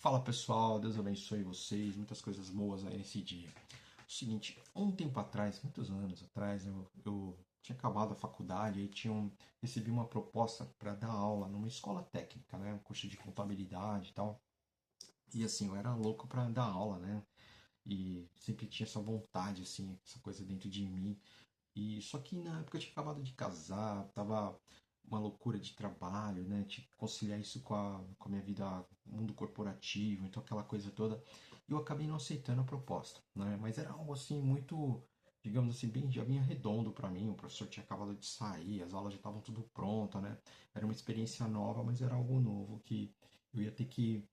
Fala pessoal, Deus abençoe vocês, muitas coisas boas aí nesse dia. O seguinte, há um tempo atrás, muitos anos atrás, eu tinha acabado a faculdade e recebi uma proposta para dar aula numa escola técnica, né? Um curso de contabilidade e tal. E assim, eu era louco para dar aula, né? E sempre tinha essa vontade, assim, essa coisa dentro de mim. E só que na época eu tinha acabado de casar, tava uma loucura de trabalho, né? Tinha que conciliar isso com a minha vida, mundo corporativo, então aquela coisa toda. E eu acabei não aceitando a proposta, né? Mas era algo assim muito, digamos assim, bem, já vinha redondo para mim. O professor tinha acabado de sair, as aulas já estavam tudo pronta, né? Era uma experiência nova, mas era algo novo que eu ia ter que,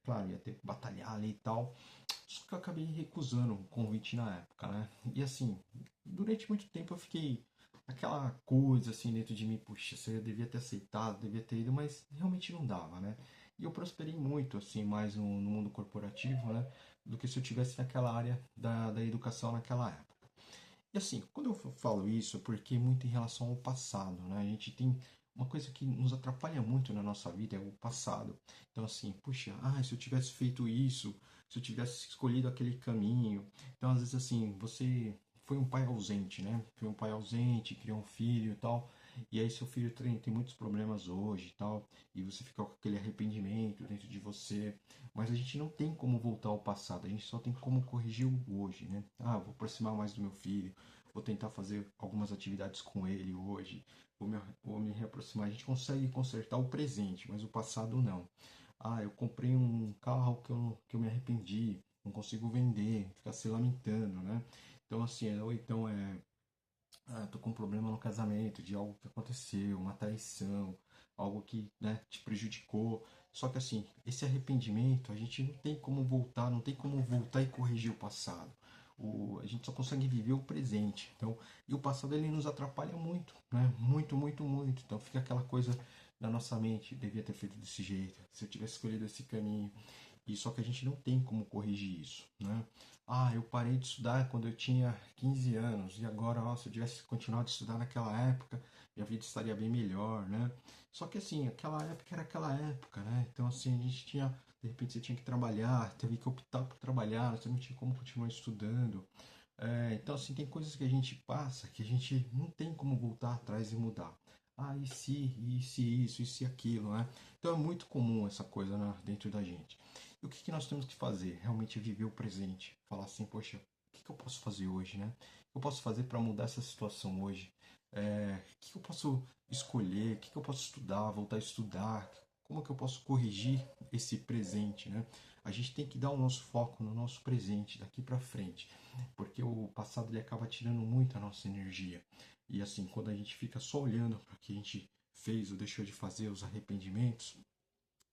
claro, ia ter que batalhar ali e tal. Só que eu acabei recusando o convite na época, né? E assim, durante muito tempo eu fiquei aquela coisa assim dentro de mim, puxa, você devia ter aceitado, devia ter ido, mas realmente não dava, né? E eu prosperei muito assim, mais no mundo corporativo, né? Do que se eu tivesse naquela área da educação naquela época. E assim, quando eu falo isso, é porque muito em relação ao passado, né? A gente tem uma coisa que nos atrapalha muito na nossa vida é o passado. Então assim, puxa, se eu tivesse feito isso, se eu tivesse escolhido aquele caminho. Então às vezes assim, você foi um pai ausente, né? Foi um pai ausente, criou um filho e tal. E aí seu filho tem muitos problemas hoje e tal, e você fica com aquele arrependimento dentro de você. Mas a gente não tem como voltar ao passado, a gente só tem como corrigir o hoje, né? Vou aproximar mais do meu filho, vou tentar fazer algumas atividades com ele hoje, vou me reaproximar. A gente consegue consertar o presente, mas o passado não. Eu comprei um carro que eu me arrependi, não consigo vender, ficar se lamentando, né? Então, assim, ou então tô com um problema no casamento, de algo que aconteceu, uma traição, algo que, né, te prejudicou. Só que assim, esse arrependimento, a gente não tem como voltar, não tem como voltar e corrigir o passado. A gente só consegue viver o presente. Então, e o passado ele nos atrapalha muito, né? Muito, muito, muito. Então fica aquela coisa na nossa mente, devia ter feito desse jeito, se eu tivesse escolhido esse caminho. E só que a gente não tem como corrigir isso, né? Eu parei de estudar quando eu tinha 15 anos e agora, se eu tivesse continuado a estudar naquela época, minha vida estaria bem melhor, né? Só que assim, aquela época era aquela época, né? Então assim, a gente tinha, de repente você tinha que trabalhar, teve que optar por trabalhar, você não tinha como continuar estudando. Então assim, tem coisas que a gente passa que a gente não tem como voltar atrás e mudar. E se aquilo, né? Então é muito comum essa coisa, né, dentro da gente. E o que nós temos que fazer? Realmente viver o presente. Falar assim, poxa, o que eu posso fazer hoje, né? O que eu posso fazer para mudar essa situação hoje? O que eu posso escolher? O que eu posso estudar? Voltar a estudar? Como que eu posso corrigir esse presente, né? A gente tem que dar o nosso foco no nosso presente daqui para frente, porque o passado ele acaba tirando muito a nossa energia. E assim, quando a gente fica só olhando para o que a gente fez ou deixou de fazer, os arrependimentos,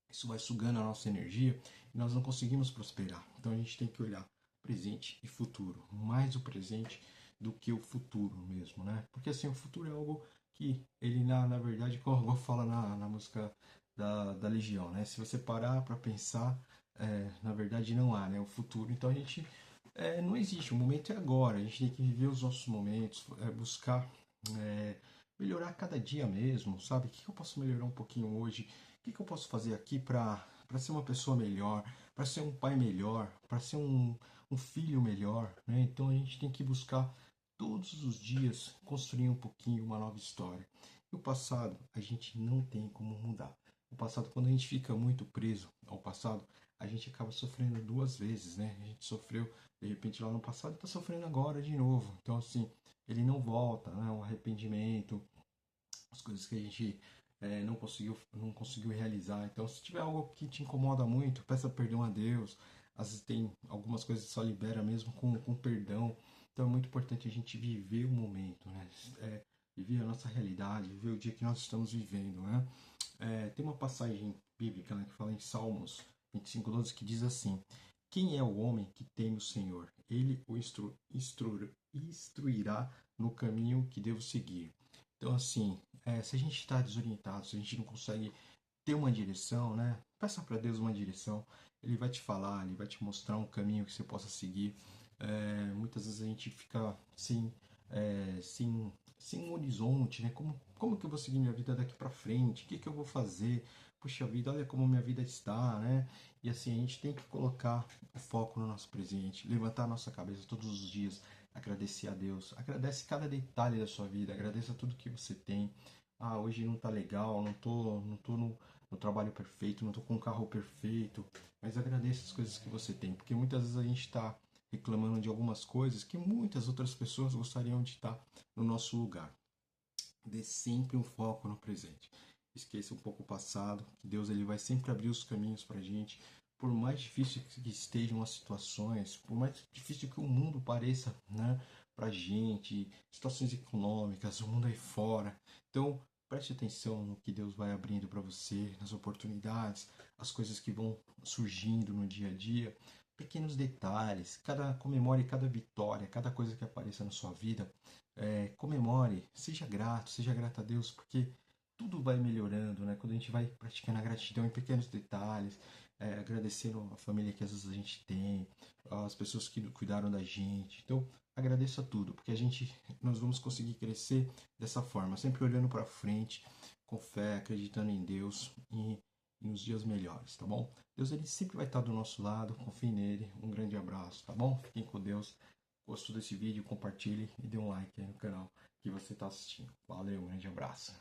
isso vai sugando a nossa energia e nós não conseguimos prosperar. Então a gente tem que olhar presente e futuro, mais o presente do que o futuro mesmo, né? Porque assim, o futuro é algo que ele na verdade, como fala na música da Legião, né? Se você parar para pensar, na verdade não há, né? O futuro. Então a gente não existe, o momento é agora, a gente tem que viver os nossos momentos, buscar é, melhorar cada dia mesmo, sabe? O que eu posso melhorar um pouquinho hoje? O que eu posso fazer aqui para ser uma pessoa melhor, para ser um pai melhor, para ser um filho melhor, né? Então a gente tem que buscar todos os dias construir um pouquinho uma nova história. E o passado a gente não tem como mudar. O passado, quando a gente fica muito preso ao passado, a gente acaba sofrendo duas vezes, né? A gente sofreu de repente lá no passado e está sofrendo agora de novo. Então assim, ele não volta, né? O arrependimento, as coisas que a gente não conseguiu realizar. Então, se tiver algo que te incomoda muito, peça perdão a Deus. Às vezes tem algumas coisas que só libera mesmo com perdão. Então é muito importante a gente viver o momento, né? Viver a nossa realidade, viver o dia que nós estamos vivendo, né? Tem uma passagem bíblica, né, que fala em Salmos 25:12 que diz assim: Quem é o homem que teme o Senhor? Ele o instruirá no caminho que devo seguir. Então, assim, se a gente está desorientado, se a gente não consegue ter uma direção, né? Peça para Deus uma direção. Ele vai te falar, ele vai te mostrar um caminho que você possa seguir. Muitas vezes a gente fica sem um horizonte, né? Como que eu vou seguir minha vida daqui para frente? O que eu vou fazer? puxa vida, olha como minha vida está, né? E assim, a gente tem que colocar o foco no nosso presente, levantar a nossa cabeça todos os dias, agradecer a Deus, agradece cada detalhe da sua vida, agradeça tudo que você tem. Ah, hoje não tá legal, não tô no trabalho perfeito, não tô com um carro perfeito, mas agradeça as coisas que você tem, porque muitas vezes a gente está reclamando de algumas coisas que muitas outras pessoas gostariam de estar no nosso lugar. Dê sempre um foco no presente. Esqueça um pouco o passado, que Deus ele vai sempre abrir os caminhos para a gente. Por mais difícil que estejam as situações, por mais difícil que o mundo pareça, né, para a gente, situações econômicas, o mundo aí fora. Então, preste atenção no que Deus vai abrindo para você, nas oportunidades, as coisas que vão surgindo no dia a dia, pequenos detalhes, comemore cada vitória, cada coisa que apareça na sua vida, comemore, seja grato a Deus, porque tudo vai melhorando, né? Quando a gente vai praticando a gratidão em pequenos detalhes, agradecendo a família que às vezes a gente tem, as pessoas que cuidaram da gente. Então, agradeça tudo, porque nós vamos conseguir crescer dessa forma, sempre olhando para frente, com fé, acreditando em Deus e nos dias melhores, tá bom? Deus ele sempre vai estar do nosso lado, confie nele. Um grande abraço, tá bom? Fiquem com Deus. Gostou desse vídeo? Compartilhe e dê um like aí no canal que você está assistindo. Valeu, um grande abraço.